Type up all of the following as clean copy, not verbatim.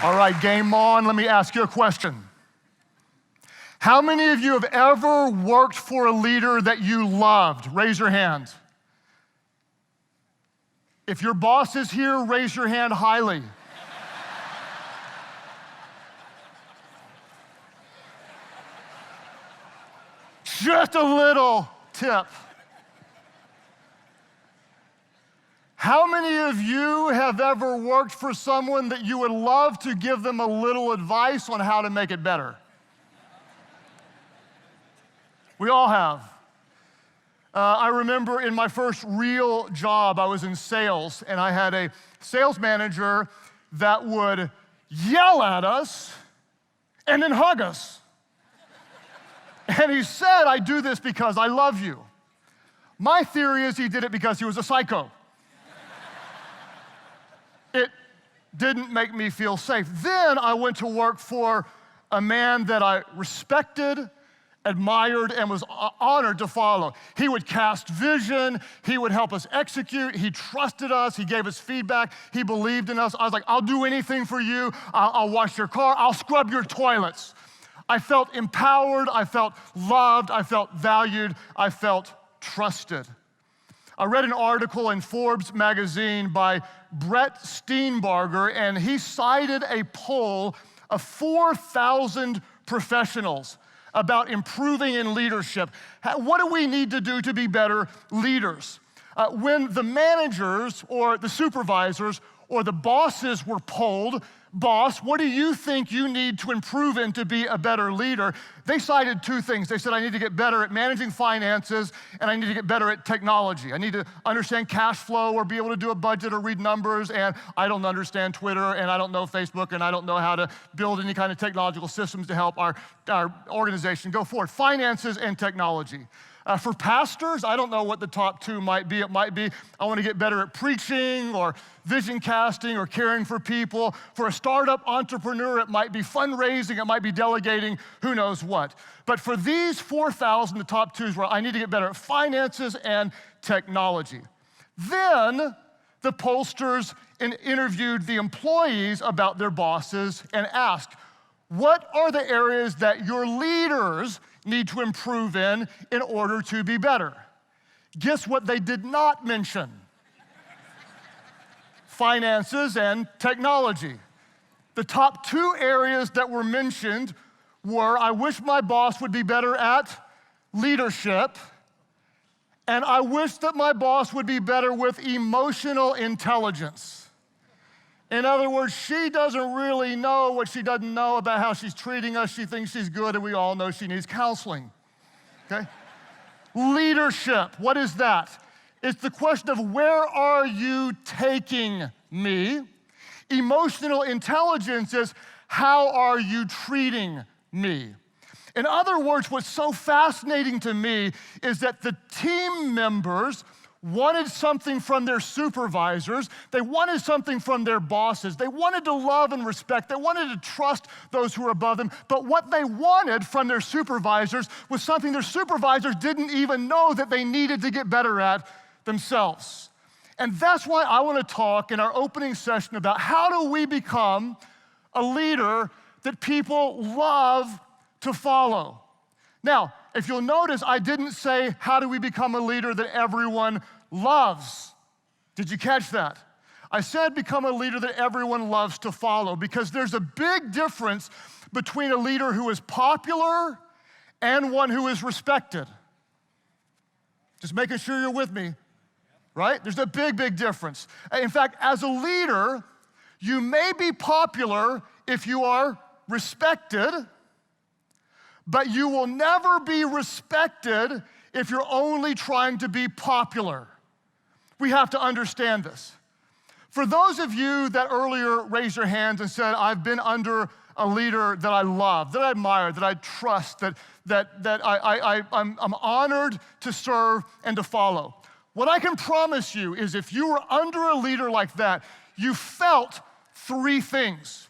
All right, game on. Let me ask you a question. How many of you have ever worked for a leader that you loved? Raise your hand. If your boss is here, raise your hand highly. Just a little tip. How many of you have ever worked for someone that you would love to give them a little advice on how to make it better? We all have. I remember in my first real job, I was in sales, and I had a sales manager that would yell at us and then hug us. And he said, I do this because I love you. My theory is he did it because he was a psycho. It didn't make me feel safe. Then I went to work for a man that I respected, admired, and was honored to follow. He would cast vision. He would help us execute. He trusted us. He gave us feedback. He believed in us. I was like, I'll do anything for you. I'll wash your car. I'll scrub your toilets. I felt empowered. I felt loved. I felt valued. I felt trusted. I read an article in Forbes magazine by Brett Steenbarger, and he cited a poll of 4,000 professionals about improving in leadership. What do we need to do to be better leaders? When the managers or the supervisors or the bosses were polled, boss, what do you think you need to improve in to be a better leader? They cited two things. They said, I need to get better at managing finances, and I need to get better at technology. I need to understand cash flow or be able to do a budget or read numbers, and I don't understand Twitter, and I don't know Facebook, and I don't know how to build any kind of technological systems to help our organization go forward. Finances and technology. For pastors, I don't know what the top two might be. It might be, I want to get better at preaching or vision casting or caring for people. For a startup entrepreneur, it might be fundraising, it might be delegating, who knows what. But for these 4,000, the top twos were, I need to get better at finances and technology. Then the pollsters interviewed the employees about their bosses and asked, what are the areas that your leaders need to improve in order to be better? Guess what they did not mention? Finances and technology. The top two areas that were mentioned were, I wish my boss would be better at leadership, and I wish that my boss would be better with emotional intelligence. In other words, she doesn't really know what she doesn't know about how she's treating us. She thinks she's good, and we all know she needs counseling, okay? Leadership, what is that? It's the question of where are you taking me? Emotional intelligence is how are you treating me? In other words, what's so fascinating to me is that the team members wanted something from their supervisors. They wanted something from their bosses. They wanted to love and respect. They wanted to trust those who were above them. But what they wanted from their supervisors was something their supervisors didn't even know that they needed to get better at themselves. And that's why I want to talk in our opening session about how do we become a leader that people love to follow. Now, if you'll notice, I didn't say, how do we become a leader that everyone loves? Did you catch that? I said become a leader that everyone loves to follow, because there's a big difference between a leader who is popular and one who is respected. Just making sure you're with me, right? There's a big, big difference. In fact, as a leader, you may be popular if you are respected, but you will never be respected if you're only trying to be popular. We have to understand this. For those of you that earlier raised your hands and said, I've been under a leader that I love, that I admire, that I trust, I'm honored to serve and to follow. What I can promise you is if you were under a leader like that, you felt three things.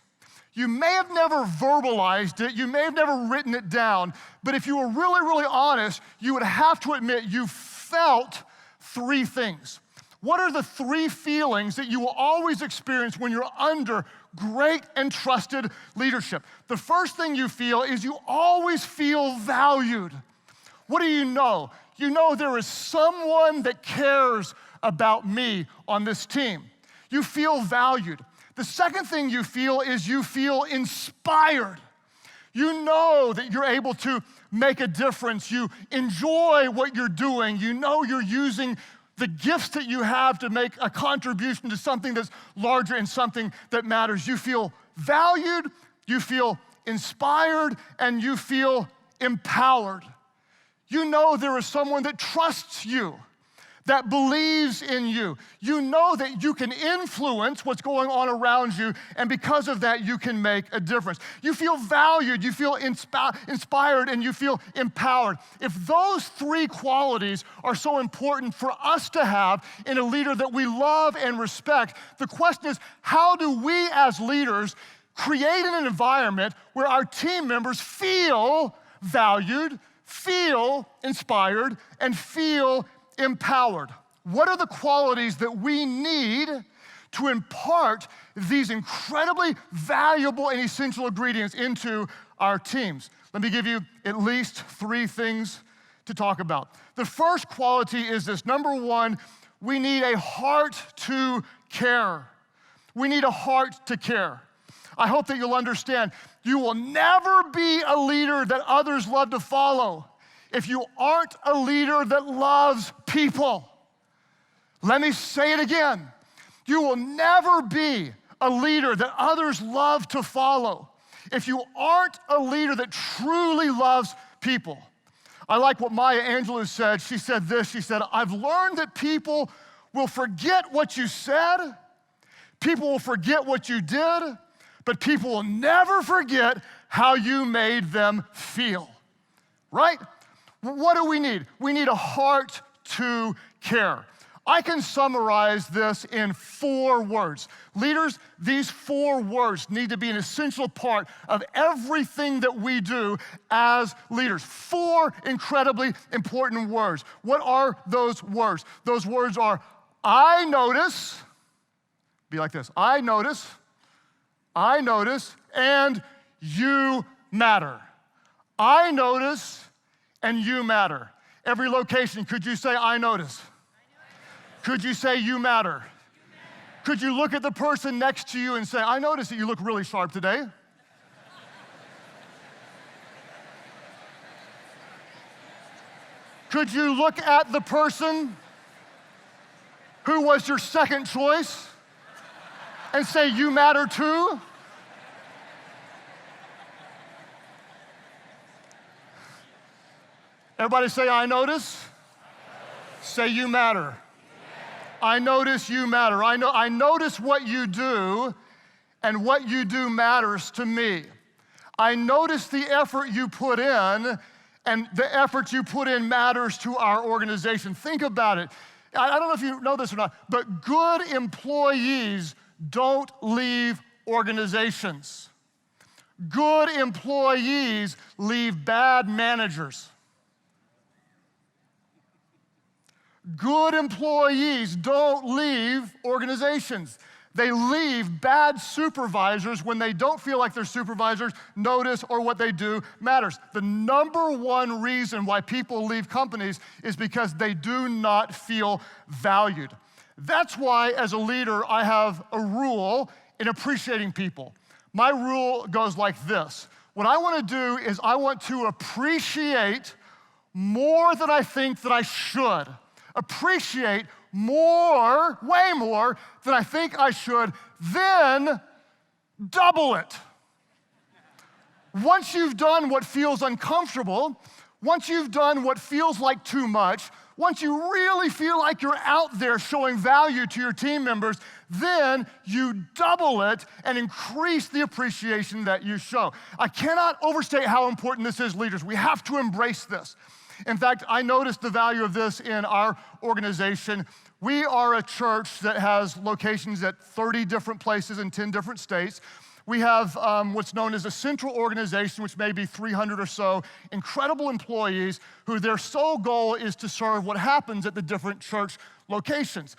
You may have never verbalized it, you may have never written it down, but if you were really, really honest, you would have to admit you felt three things. What are the three feelings that you will always experience when you're under great and trusted leadership? The first thing you feel is you always feel valued. What do you know? You know there is someone that cares about me on this team. You feel valued. The second thing you feel is you feel inspired. You know that you're able to make a difference. You enjoy what you're doing. You know you're using the gifts that you have to make a contribution to something that's larger and something that matters. You feel valued, you feel inspired, and you feel empowered. You know there is someone that trusts you, that believes in you. You know that you can influence what's going on around you, and because of that, you can make a difference. You feel valued, you feel inspired, and you feel empowered. If those three qualities are so important for us to have in a leader that we love and respect, the question is, how do we as leaders create an environment where our team members feel valued, feel inspired, and feel empowered? What are the qualities that we need to impart these incredibly valuable and essential ingredients into our teams? Let me give you at least three things to talk about. The first quality is this. Number one, we need a heart to care. We need a heart to care. I hope that you'll understand, you will never be a leader that others love to follow if you aren't a leader that loves people. Let me say it again. You will never be a leader that others love to follow if you aren't a leader that truly loves people. I like what Maya Angelou said. She said this, she said, I've learned that people will forget what you said, people will forget what you did, but people will never forget how you made them feel, right? What do we need? We need a heart to care. I can summarize this in 4 words. Leaders, these 4 words need to be an essential part of everything that we do as leaders. 4 incredibly important words. What are those words? Those words are, I notice, be like this, I notice, and you matter. I notice, and you matter. Every location, could you say, I notice? Could you say, you matter? Could you look at the person next to you and say, I notice that you look really sharp today? Could you look at the person who was your second choice and say, you matter too? Everybody say, I notice. Say, you matter. I notice you matter. I notice what you do, and what you do matters to me. I notice the effort you put in, and the effort you put in matters to our organization. Think about it. I don't know if you know this or not, but good employees don't leave organizations. Good employees leave bad managers. Good employees don't leave organizations. They leave bad supervisors when they don't feel like their supervisors notice or what they do matters. The number one reason why people leave companies is because they do not feel valued. That's why, as a leader, I have a rule in appreciating people. My rule goes like this. What I want to do is I want to appreciate more than I think that I should. Appreciate more, way more than I think I should, then double it. Once you've done what feels uncomfortable, once you've done what feels like too much, once you really feel like you're out there showing value to your team members, then you double it and increase the appreciation that you show. I cannot overstate how important this is, leaders. We have to embrace this. In fact, I noticed the value of this in our organization. We are a church that has locations at 30 different places in 10 different states. We have what's known as a central organization, which may be 300 or so, incredible employees who their sole goal is to serve what happens at the different church locations.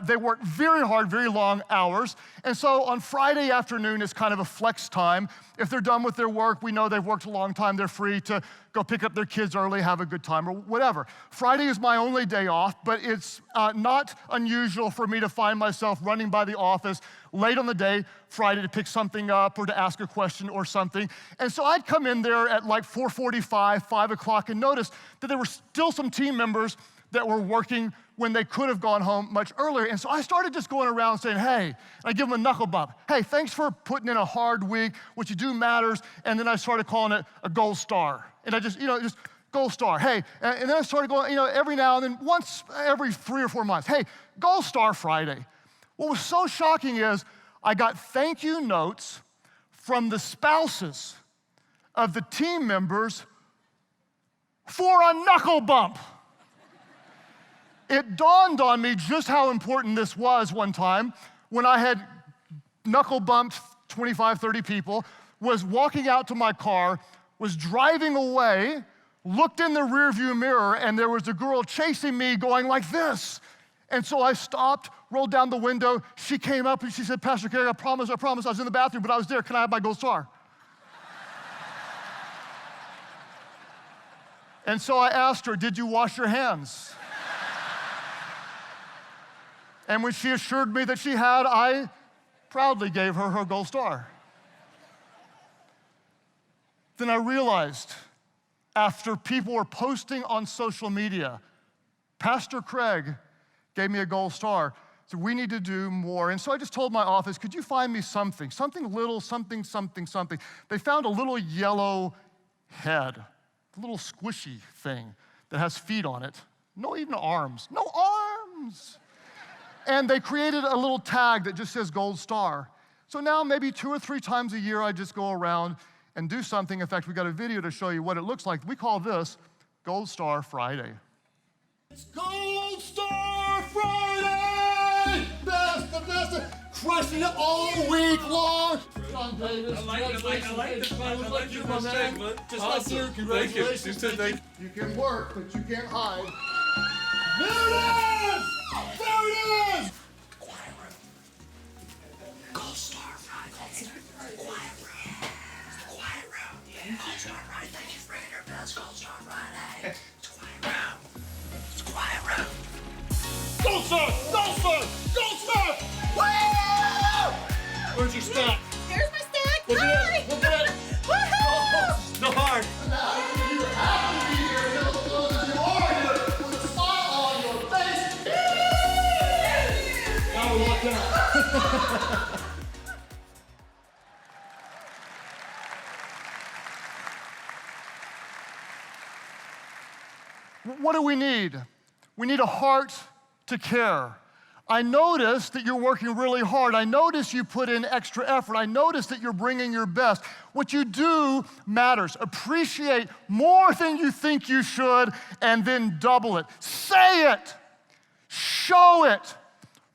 They work very hard, very long hours. And so on Friday afternoon is kind of a flex time. If they're done with their work, we know they've worked a long time, they're free to go pick up their kids early, have a good time, or whatever. Friday is my only day off, but it's not unusual for me to find myself running by the office late on the day, Friday, to pick something up or to ask a question or something. And so I'd come in there at like 4:45, 5 o'clock, and notice that there were still some team members that were working when they could have gone home much earlier. And so I started just going around saying, hey, and I give them a knuckle bump. Hey, thanks for putting in a hard week. What you do matters. And then I started calling it a gold star. And I just gold star. Hey, and then I started going, every now and then, once every 3 or 4 months, hey, gold star Friday. What was so shocking is I got thank you notes from the spouses of the team members for a knuckle bump. It dawned on me just how important this was one time when I had knuckle bumped 25, 30 people, was walking out to my car, was driving away, looked in the rearview mirror, and there was a girl chasing me going like this. And so I stopped, rolled down the window. She came up and she said, Pastor Craig, I promise, I was in the bathroom, but I was there. Can I have my gold star? And so I asked her, did you wash your hands? And when she assured me that she had, I proudly gave her her gold star. Then I realized, after people were posting on social media, Pastor Craig gave me a gold star, so we need to do more. And so I just told my office, could you find me something little, something. They found a little yellow head, a little squishy thing that has feet on it. No arms. And they created a little tag that just says gold star. So now maybe 2 or 3 times a year, I just go around and do something. In fact, we got a video to show you what it looks like. We call this Gold Star Friday. It's Gold Star Friday! Best, crushing it all week long. John Davis, I like your segment. Just like you, congratulations. Thank you. You can work, but you can't hide. There it is! There it is! Quiet room. Gold Star Friday. Quiet room. Quiet room. Yeah. Gold Star Friday. Thank you for your best. Gold Star Friday. It's quiet room. It's quiet room. Gold Star! Gold Star! Gold Star! Woo! Where's your stack? Here's my stack. Look at it. Look at it. Woohoo! No hard. You have to be here as you are here with a smile on your face. Now we're locked out. What do we need? We need a heart to care. I notice that you're working really hard. I notice you put in extra effort. I notice that you're bringing your best. What you do matters. Appreciate more than you think you should, and then double it. Say it. Show it.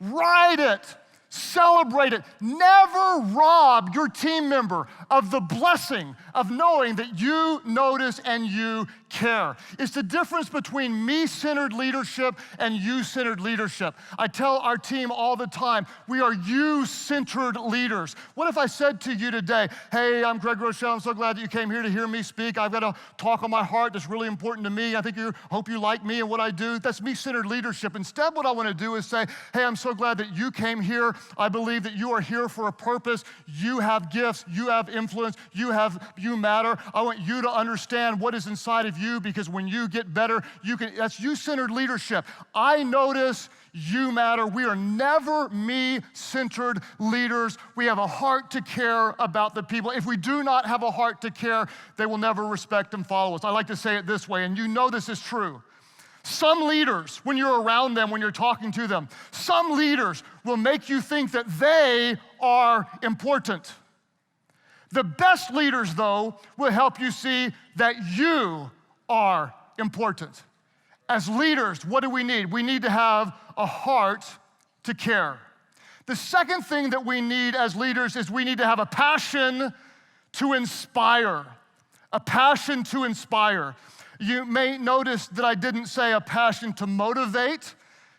Write it. Celebrate it. Never rob your team member of the blessing of knowing that you notice and you care. It's the difference between me-centered leadership and you-centered leadership. I tell our team all the time, we are you-centered leaders. What if I said to you today, hey, I'm Craig Groeschel, I'm so glad that you came here to hear me speak. I've got a talk on my heart that's really important to me. I hope you like me and what I do. That's me-centered leadership. Instead, what I want to do is say, hey, I'm so glad that you came here. I believe that you are here for a purpose. You have gifts. You have influence. You matter. I want you to understand what is inside of you, because when you get better, that's you-centered leadership. I notice you matter. We are never me-centered leaders. We have a heart to care about the people. If we do not have a heart to care, they will never respect and follow us. I like to say it this way, and you know this is true. Some leaders, when you're around them, when you're talking to them, some leaders will make you think that they are important. The best leaders, though, will help you see that you are important. As leaders, what do we need? We need to have a heart to care. The second thing that we need as leaders is we need to have a passion to inspire. A passion to inspire. You may notice that I didn't say a passion to motivate.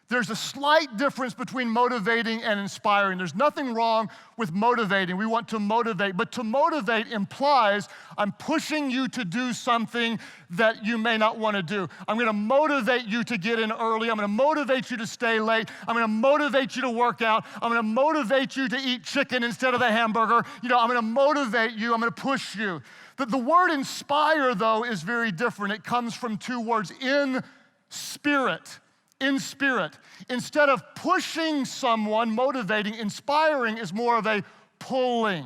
There's a slight difference between motivating and inspiring. There's nothing wrong with motivating. We want to motivate, but to motivate implies I'm pushing you to do something that you may not want to do. I'm going to motivate you to get in early. I'm going to motivate you to stay late. I'm going to motivate you to work out. I'm going to motivate you to eat chicken instead of the hamburger. I'm going to motivate you. I'm going to push you. The word inspire, though, is very different. It comes from two words, in spirit. In spirit. Instead of pushing someone, motivating, inspiring is more of a pulling.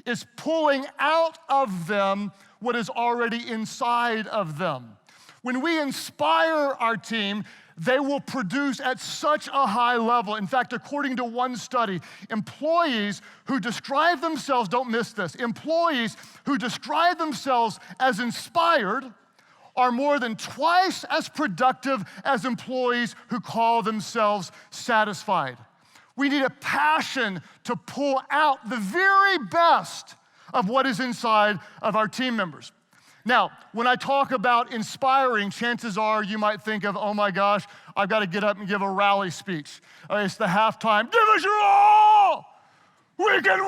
It's pulling out of them what is already inside of them. When we inspire our team, they will produce at such a high level. In fact, according to one study, employees who describe themselves, don't miss this, employees who describe themselves as inspired are more than twice as productive as employees who call themselves satisfied. We need a passion to pull out the very best of what is inside of our team members. Now, when I talk about inspiring, chances are you might think of, oh my gosh, I've got to get up and give a rally speech. It's the halftime, give us your all! We can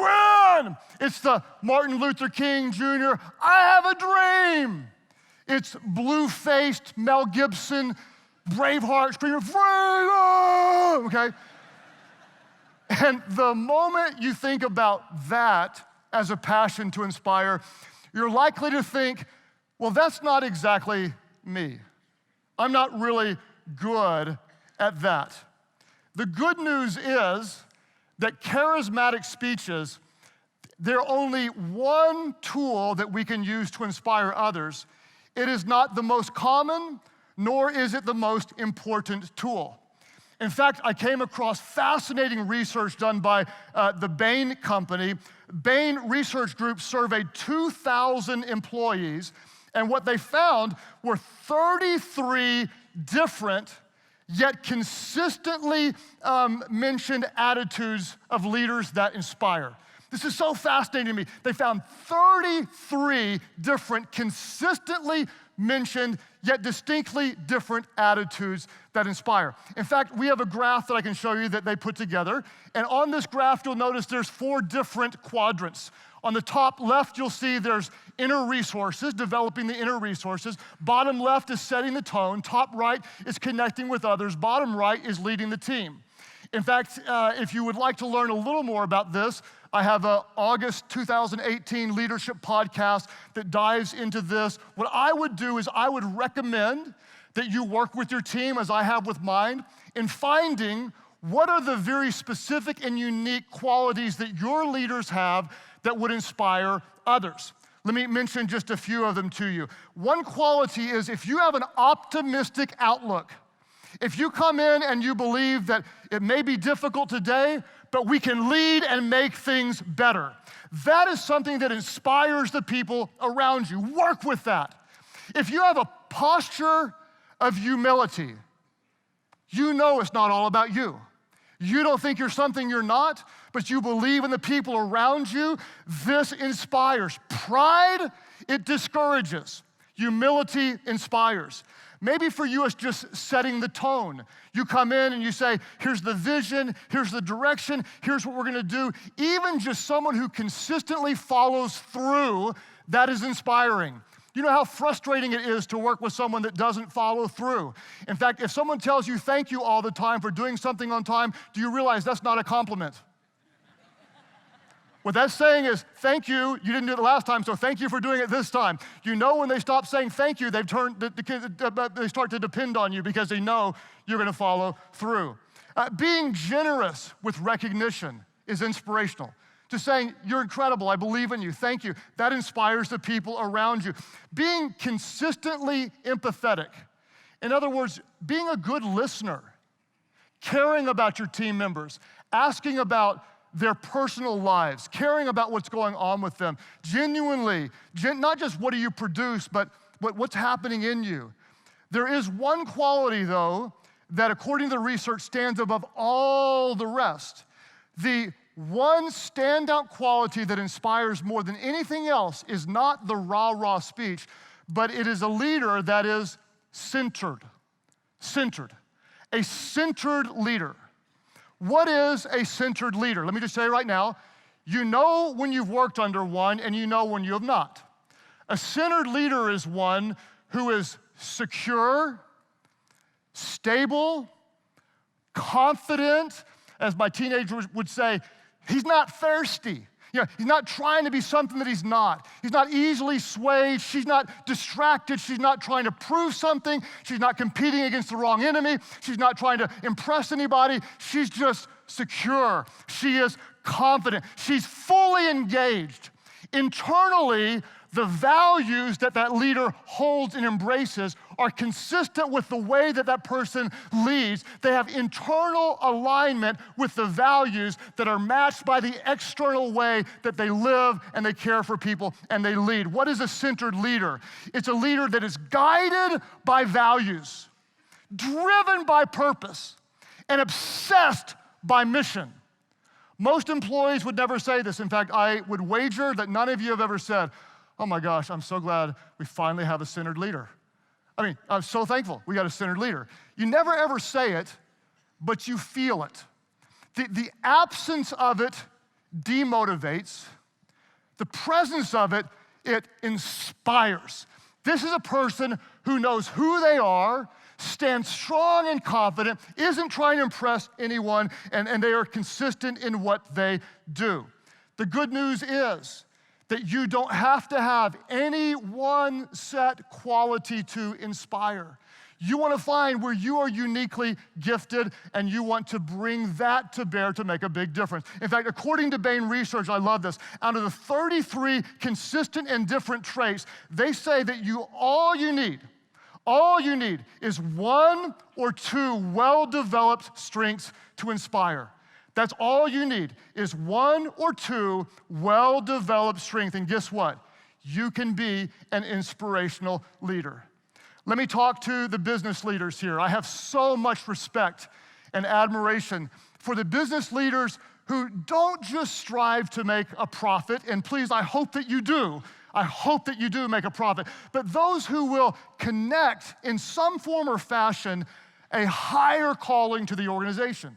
win! It's the Martin Luther King Jr., I have a dream! It's blue-faced Mel Gibson, Braveheart, screaming, freedom, okay? And the moment you think about that as a passion to inspire, you're likely to think, well, that's not exactly me. I'm not really good at that. The good news is that charismatic speeches, they're only one tool that we can use to inspire others. It is not the most common, nor is it the most important tool. In fact, I came across fascinating research done by the Bain Company. Bain Research Group surveyed 2,000 employees, and what they found were 33 different yet consistently mentioned attitudes of leaders that inspire. This is so fascinating to me. They found 33 different, consistently mentioned, yet distinctly different attitudes that inspire. In fact, we have a graph that I can show you that they put together. And on this graph, you'll notice there's 4 different quadrants. On the top left, you'll see there's inner resources, developing the inner resources. Bottom left is setting the tone. Top right is connecting with others. Bottom right is leading the team. In fact, if you would like to learn a little more about this, I have an August 2018 leadership podcast that dives into this. What I would do is I would recommend that you work with your team, as I have with mine, in finding what are the very specific and unique qualities that your leaders have that would inspire others. Let me mention just a few of them to you. One quality is if you have an optimistic outlook. If you come in and you believe that it may be difficult today, but we can lead and make things better. That is something that inspires the people around you. Work with that. If you have a posture of humility, you know it's not all about you. You don't think you're something you're not, but you believe in the people around you. This inspires. Pride, it discourages. Humility inspires. Maybe for you, it's just setting the tone. You come in and you say, here's the vision, here's the direction, here's what we're gonna do. Even just someone who consistently follows through, that is inspiring. You know how frustrating it is to work with someone that doesn't follow through. In fact, if someone tells you thank you all the time for doing something on time, do you realize that's not a compliment? What that's saying is, thank you, you didn't do it the last time, so thank you for doing it this time. You know when they stop saying thank you, they start to depend on you because they know you're gonna follow through. Being generous with recognition is inspirational. Just saying, you're incredible, I believe in you, thank you. That inspires the people around you. Being consistently empathetic. In other words, being a good listener, caring about your team members, asking about their personal lives, caring about what's going on with them, genuinely, not just what do you produce, but what's happening in you. There is one quality, though, that according to the research stands above all the rest. The one standout quality that inspires more than anything else is not the rah-rah speech, but it is a leader that is centered. Centered. A centered leader. What is a centered leader? Let me just say right now, you know when you've worked under one and you know when you have not. A centered leader is one who is secure, stable, confident. As my teenager would say, he's not thirsty. He's not trying to be something that he's not. He's not easily swayed. She's not distracted. She's not trying to prove something. She's not competing against the wrong enemy. She's not trying to impress anybody. She's just secure. She is confident. She's fully engaged. Internally, the values that that leader holds and embraces are consistent with the way that that person leads. They have internal alignment with the values that are matched by the external way that they live and they care for people and they lead. What is a centered leader? It's a leader that is guided by values, driven by purpose, and obsessed by mission. Most employees would never say this. In fact, I would wager that none of you have ever said, "Oh my gosh, I'm so glad we finally have a centered leader." I mean, I'm so thankful we got a centered leader. You never ever say it, but you feel it. The absence of it demotivates. The presence of it, it inspires. This is a person who knows who they are, stands strong and confident, isn't trying to impress anyone, and they are consistent in what they do. The good news is that you don't have to have any one set quality to inspire. You want to find where you are uniquely gifted, and you want to bring that to bear to make a big difference. In fact, according to Bain Research, I love this, out of the 33 consistent and different traits, they say that all you need is one or two well-developed strengths to inspire. That's all you need is one or two well-developed strengths. And guess what? You can be an inspirational leader. Let me talk to the business leaders here. I have so much respect and admiration for the business leaders who don't just strive to make a profit, and please, I hope that you do. I hope that you do make a profit. But those who will connect in some form or fashion a higher calling to the organization.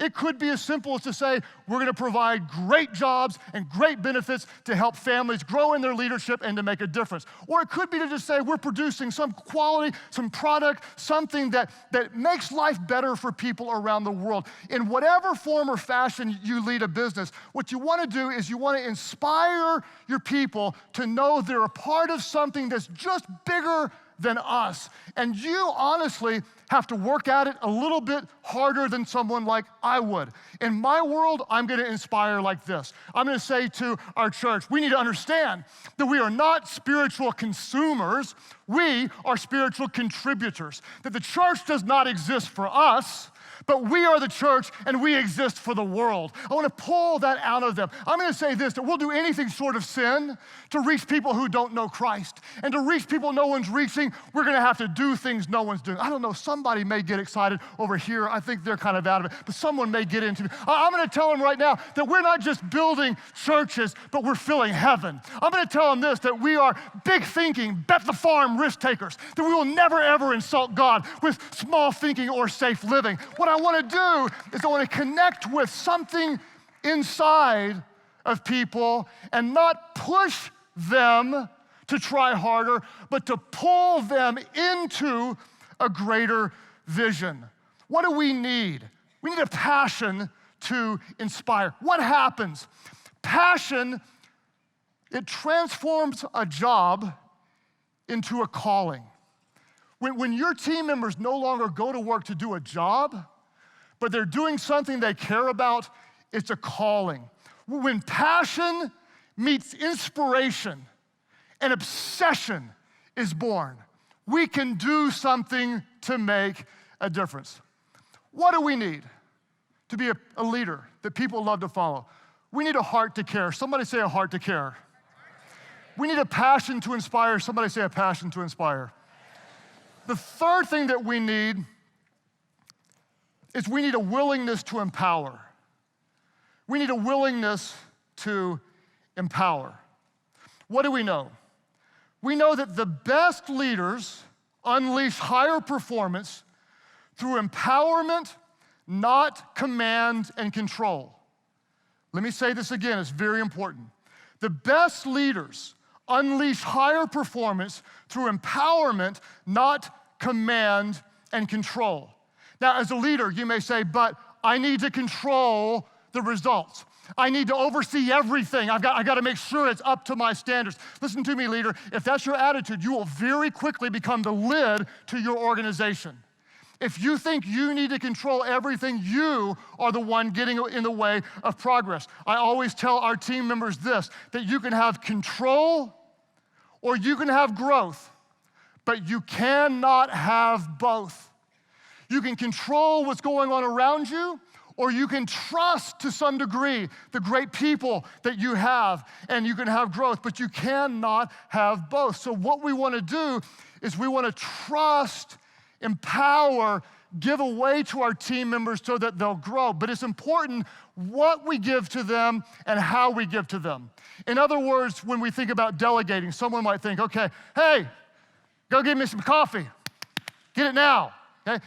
It could be as simple as to say, we're going to provide great jobs and great benefits to help families grow in their leadership and to make a difference. Or it could be to just say, we're producing some quality, some product, something that makes life better for people around the world. In whatever form or fashion you lead a business, what you want to do is you want to inspire your people to know they're a part of something that's just bigger than us. And you honestly have to work at it a little bit harder than someone like I would. In my world, I'm going to inspire like this. I'm going to say to our church, we need to understand that we are not spiritual consumers. We are spiritual contributors. That the church does not exist for us, but we are the church and we exist for the world. I want to pull that out of them. I'm going to say this, that we'll do anything short of sin to reach people who don't know Christ. And to reach people no one's reaching, we're going to have to do things no one's doing. I don't know, somebody may get excited over here. I think they're kind of out of it, but someone may get into it. I'm going to tell them right now that we're not just building churches, but we're filling heaven. I'm going to tell them this, that we are big thinking, bet the farm risk takers, that we will never ever insult God with small thinking or safe living. What I want to do is I want to connect with something inside of people and not push them to try harder, but to pull them into a greater vision. What do we need? We need a passion to inspire. What happens? Passion, it transforms a job into a calling. When your team members no longer go to work to do a job, but they're doing something they care about, it's a calling. When passion meets inspiration, an obsession is born. We can do something to make a difference. What do we need to be a leader that people love to follow? We need a heart to care. Somebody say a heart to care. We need a passion to inspire. Somebody say a passion to inspire. The third thing that we need is we need a willingness to empower. We need a willingness to empower. What do we know? We know that the best leaders unleash higher performance through empowerment, not command and control. Let me say this again, it's very important. The best leaders unleash higher performance through empowerment, not command and control. Now, as a leader, you may say, but I need to control the results. I need to oversee everything. I got to make sure it's up to my standards. Listen to me, leader. If that's your attitude, you will very quickly become the lid to your organization. If you think you need to control everything, you are the one getting in the way of progress. I always tell our team members this, that you can have control or you can have growth, but you cannot have both. You can control what's going on around you, or you can trust to some degree the great people that you have, and you can have growth, but you cannot have both. So what we want to do is we want to trust, empower, give away to our team members so that they'll grow. But it's important what we give to them and how we give to them. In other words, when we think about delegating, someone might think, okay, hey, go get me some coffee. Get it now, okay?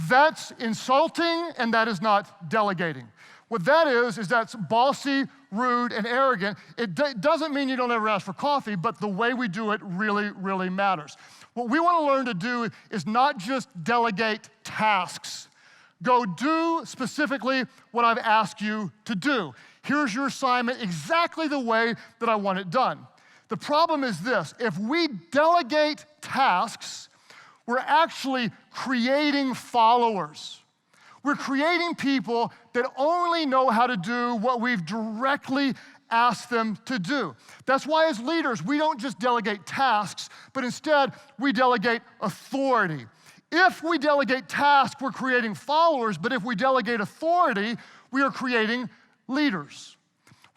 That's insulting, and that is not delegating. What that is that's bossy, rude, and arrogant. It doesn't mean you don't ever ask for coffee, but the way we do it really, really matters. What we want to learn to do is not just delegate tasks. Go do specifically what I've asked you to do. Here's your assignment exactly the way that I want it done. The problem is this: if we delegate tasks, we're actually creating followers. We're creating people that only know how to do what we've directly asked them to do. That's why as leaders, we don't just delegate tasks, but instead we delegate authority. If we delegate tasks, we're creating followers, but if we delegate authority, we are creating leaders.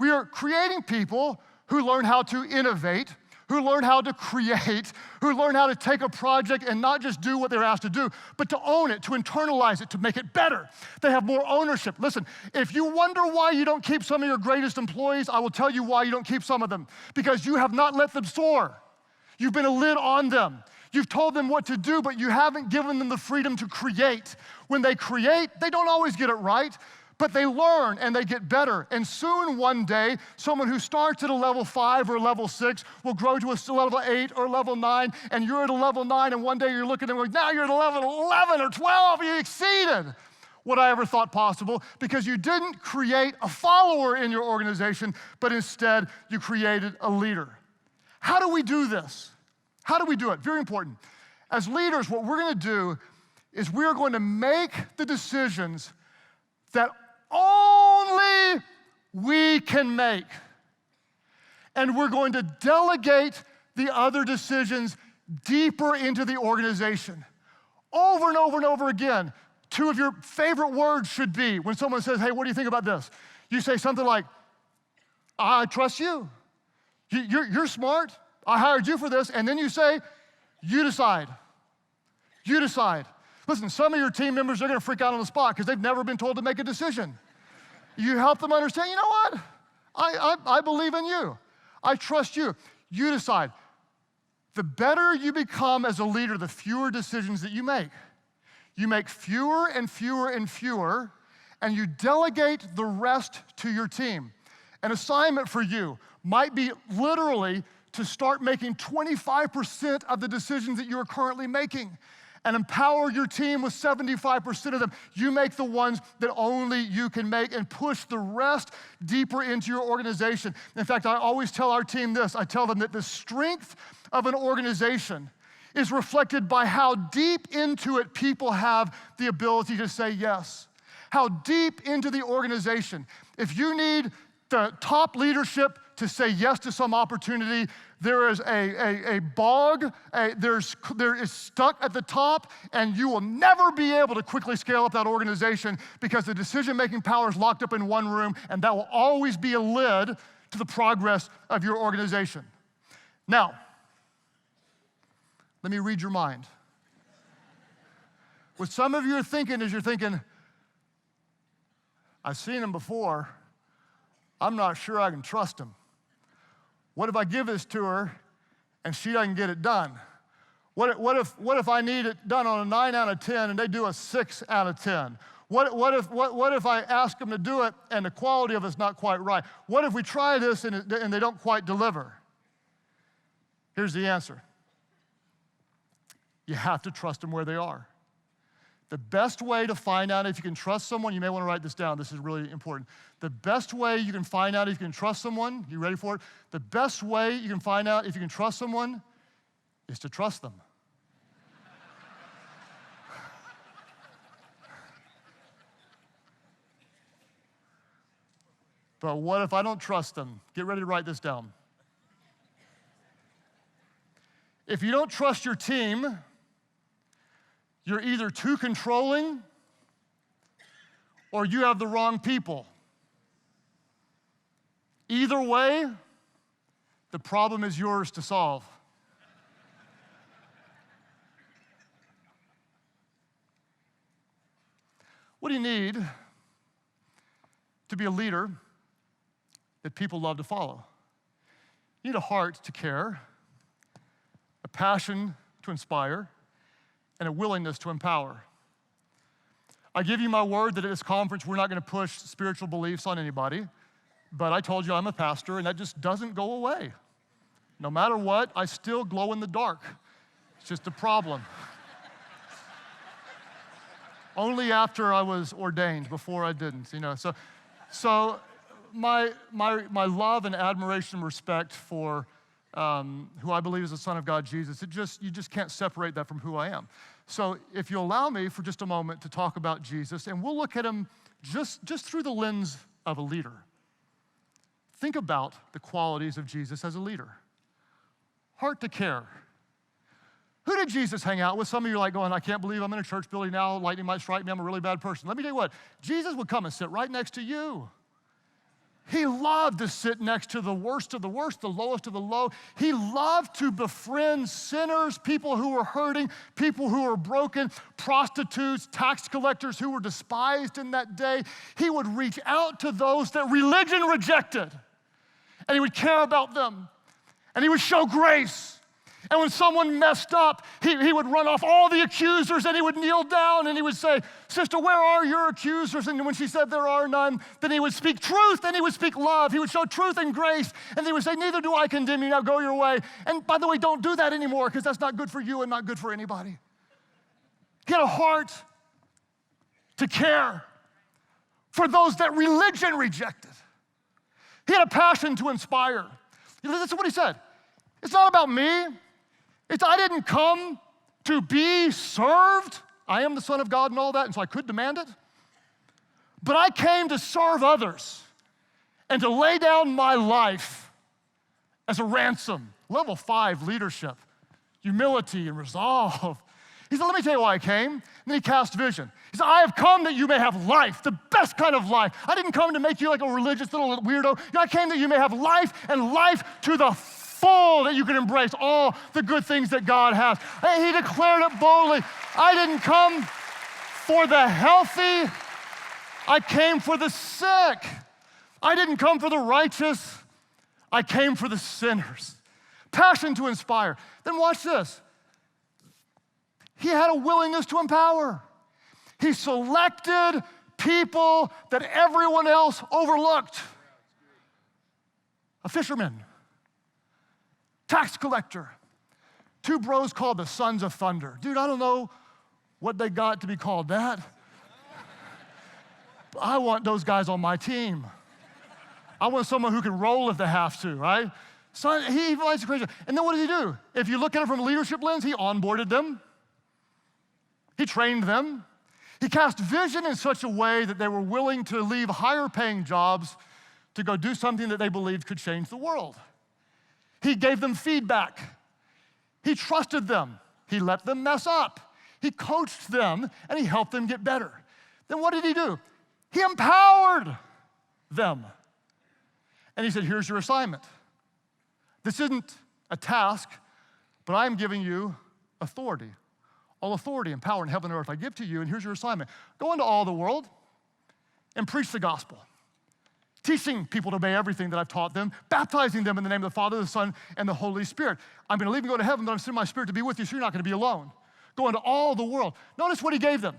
We are creating people who learn how to innovate, who learn how to create, who learn how to take a project and not just do what they're asked to do, but to own it, to internalize it, to make it better. They have more ownership. Listen, if you wonder why you don't keep some of your greatest employees, I will tell you why you don't keep some of them. Because you have not let them soar. You've been a lid on them. You've told them what to do, but you haven't given them the freedom to create. When they create, they don't always get it right, but they learn and they get better. And soon one day, someone who starts at a level 5 or level 6 will grow to a level 8 or level 9, and you're at a level 9, and one day you're looking at them going, now you're at a level 11 or 12, you exceeded what I ever thought possible, because you didn't create a follower in your organization, but instead you created a leader. How do we do this? How do we do it? Very important. As leaders, what we're going to do is we're going to make the decisions that only we can make. And we're going to delegate the other decisions deeper into the organization. Over and over and over again, 2 of your favorite words should be, when someone says, hey, what do you think about this? You say something like, I trust you. You're smart. I hired you for this. And then you say, you decide. You decide. Listen, some of your team members are going to freak out on the spot because they've never been told to make a decision. You help them understand, you know what? I believe in you. I trust you. You decide. The better you become as a leader, the fewer decisions that you make. You make fewer and fewer and fewer, and you delegate the rest to your team. An assignment for you might be literally to start making 25% of the decisions that you are currently making, and empower your team with 75% of them. You make the ones that only you can make and push the rest deeper into your organization. In fact, I always tell our team this. I tell them that the strength of an organization is reflected by how deep into it people have the ability to say yes. How deep into the organization. If you need the top leadership to say yes to some opportunity, there is a bog, there is stuck at the top, and you will never be able to quickly scale up that organization because the decision-making power is locked up in one room, and that will always be a lid to the progress of your organization. Now, let me read your mind. What some of you are thinking is you're thinking, I've seen him before. I'm not sure I can trust him. What if I give this to her and she doesn't get it done? What if I need it done on a 9 out of 10 and they do a 6 out of 10? What if I ask them to do it and the quality of it's not quite right? What if we try this and they don't quite deliver? Here's the answer. You have to trust them where they are. The best way to find out if you can trust someone, you may want to write this down, this is really important. The best way you can find out if you can trust someone, you ready for it? The best way you can find out if you can trust someone is to trust them. But what if I don't trust them? Get ready to write this down. If you don't trust your team, you're either too controlling or you have the wrong people. Either way, the problem is yours to solve. What do you need to be a leader that people love to follow? You need a heart to care, a passion to inspire, and a willingness to empower. I give you my word that at this conference, we're not going to push spiritual beliefs on anybody, but I told you I'm a pastor, and that just doesn't go away. No matter what, I still glow in the dark. It's just a problem. Only after I was ordained, before I didn't, So my love and admiration and respect for who I believe is the Son of God, Jesus, you just can't separate that from who I am. So if you allow me for just a moment to talk about Jesus, and we'll look at him just through the lens of a leader. Think about the qualities of Jesus as a leader. Heart to care. Who did Jesus hang out with? Some of you are like going, I can't believe I'm in a church building now. Lightning might strike me. I'm a really bad person. Let me tell you what. Jesus would come and sit right next to you. He loved to sit next to the worst of the worst, the lowest of the low. He loved to befriend sinners, people who were hurting, people who were broken, prostitutes, tax collectors who were despised in that day. He would reach out to those that religion rejected, and he would care about them, and he would show grace. And when someone messed up, he would run off all the accusers and he would kneel down and he would say, sister, where are your accusers? And when she said there are none, then he would speak truth and he would speak love. He would show truth and grace. And he would say, neither do I condemn you, now go your way. And by the way, don't do that anymore because that's not good for you and not good for anybody. He had a heart to care for those that religion rejected. He had a passion to inspire. That's what he said. It's not about me. I didn't come to be served. I am the Son of God and all that, and so I could demand it. But I came to serve others and to lay down my life as a ransom. Level 5 leadership, humility and resolve. He said, let me tell you why I came. And then he cast vision. He said, I have come that you may have life, the best kind of life. I didn't come to make you like a religious little weirdo. I came that you may have life and life to the full, that you can embrace all the good things that God has. He declared it boldly. I didn't come for the healthy. I came for the sick. I didn't come for the righteous. I came for the sinners. Passion to inspire. Then watch this. He had a willingness to empower. He selected people that everyone else overlooked. A fisherman, tax collector, 2 bros called the Sons of Thunder. Dude, I don't know what they got to be called that. But I want those guys on my team. I want someone who can roll if they have to, right? He likes to crazy. And then what did he do? If you look at it from a leadership lens, he onboarded them. He trained them. He cast vision in such a way that they were willing to leave higher paying jobs to go do something that they believed could change the world. He gave them feedback. He trusted them. He let them mess up. He coached them, and he helped them get better. Then what did he do? He empowered them. And he said, here's your assignment. This isn't a task, but I'm giving you authority. All authority and power in heaven and earth I give to you, and here's your assignment. Go into all the world and preach the gospel. teaching people to obey everything that I've taught them, baptizing them in the name of the Father, the Son, and the Holy Spirit. I'm going to leave and go to heaven, but I'm sending my Spirit to be with you, so you're not going to be alone. Go into all the world. Notice what he gave them.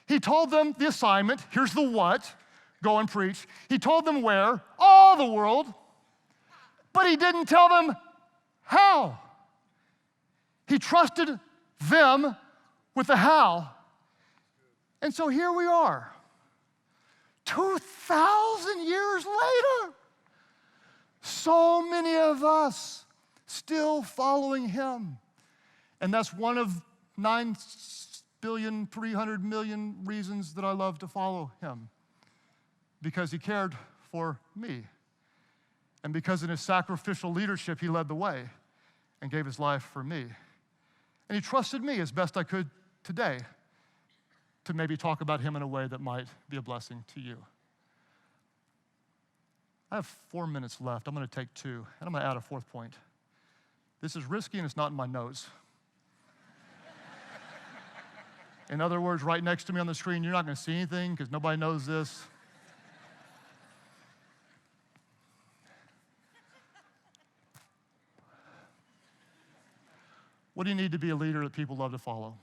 He told them the assignment. Here's the what. Go and preach. He told them where. All the world. But he didn't tell them how. He trusted them with the how. And so here we are, 2,000 years later. So many of us still following him. And that's one of 9,300,000,000 reasons that I love to follow him. Because he cared for me. And because in his sacrificial leadership, he led the way and gave his life for me. And he trusted me as best I could today to maybe talk about him in a way that might be a blessing to you. I have 4 minutes left. I'm going to take 2, and I'm going to add a 4th point. This is risky, and it's not in my notes. In other words, right next to me on the screen, you're not going to see anything because nobody knows this. What do you need to be a leader that people love to follow?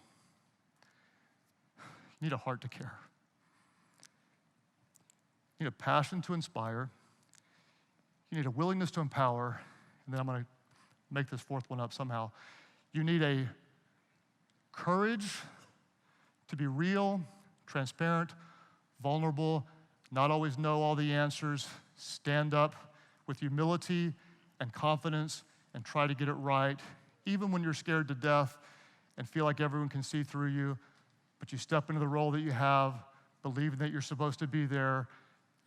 You need a heart to care. You need a passion to inspire. You need a willingness to empower. And then I'm going to make this 4th one up somehow. You need a courage to be real, transparent, vulnerable, not always know all the answers, stand up with humility and confidence and try to get it right, even when you're scared to death and feel like everyone can see through you, but you step into the role that you have, believing that you're supposed to be there,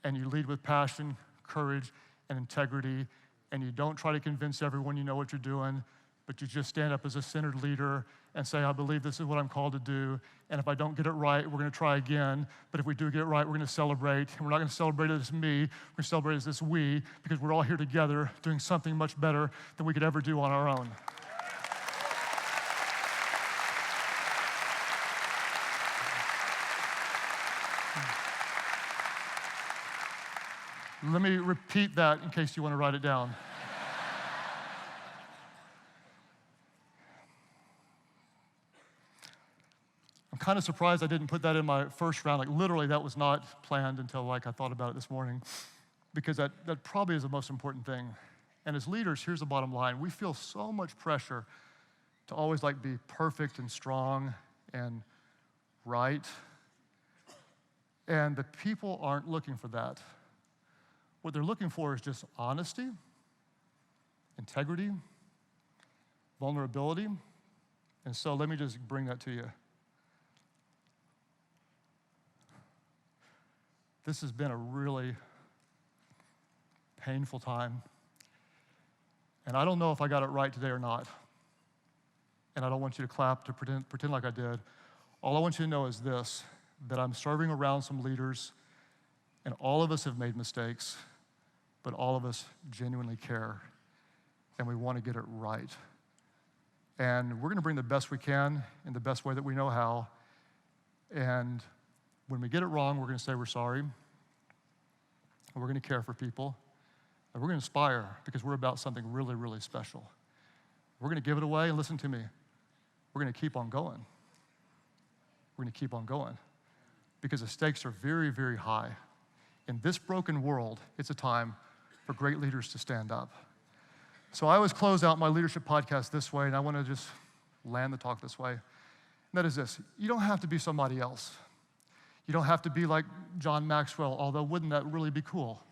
and you lead with passion, courage, and integrity, and you don't try to convince everyone you know what you're doing, but you just stand up as a centered leader and say, I believe this is what I'm called to do, and if I don't get it right, we're going to try again, but if we do get it right, we're going to celebrate, and we're not going to celebrate it as me, we're going to celebrate it as this we, because we're all here together doing something much better than we could ever do on our own. Let me repeat that in case you want to write it down. I'm kind of surprised I didn't put that in my first round. Like literally that was not planned until I thought about it this morning, because that probably is the most important thing. And as leaders, here's the bottom line. We feel so much pressure to always be perfect and strong and right. And the people aren't looking for that. What they're looking for is just honesty, integrity, vulnerability. And so let me just bring that to you. This has been a really painful time. And I don't know if I got it right today or not. And I don't want you to clap to pretend like I did. All I want you to know is this, that I'm serving around some leaders, and all of us have made mistakes. But all of us genuinely care, and we want to get it right. And we're going to bring the best we can in the best way that we know how. And when we get it wrong, we're going to say we're sorry. And we're going to care for people. And we're going to inspire, because we're about something really, really special. We're going to give it away, and listen to me. We're going to keep on going. We're going to keep on going, because the stakes are very, very high. In this broken world, it's a time for great leaders to stand up. So I always close out my leadership podcast this way, and I want to just land the talk this way. And that is this: you don't have to be somebody else. You don't have to be like John Maxwell, although wouldn't that really be cool?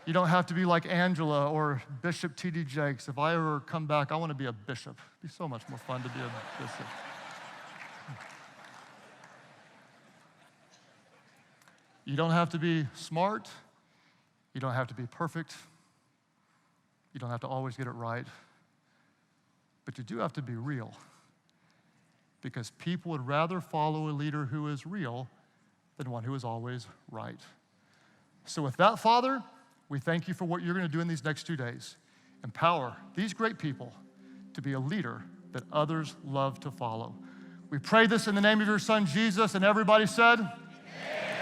You don't have to be like Angela or Bishop T.D. Jakes. If I ever come back, I want to be a bishop. It'd be so much more fun to be a bishop. You don't have to be smart. You don't have to be perfect. You don't have to always get it right. But you do have to be real, because people would rather follow a leader who is real than one who is always right. So with that, Father, we thank you for what you're going to do in these next 2 days. Empower these great people to be a leader that others love to follow. We pray this in the name of your Son, Jesus, and everybody said, Amen.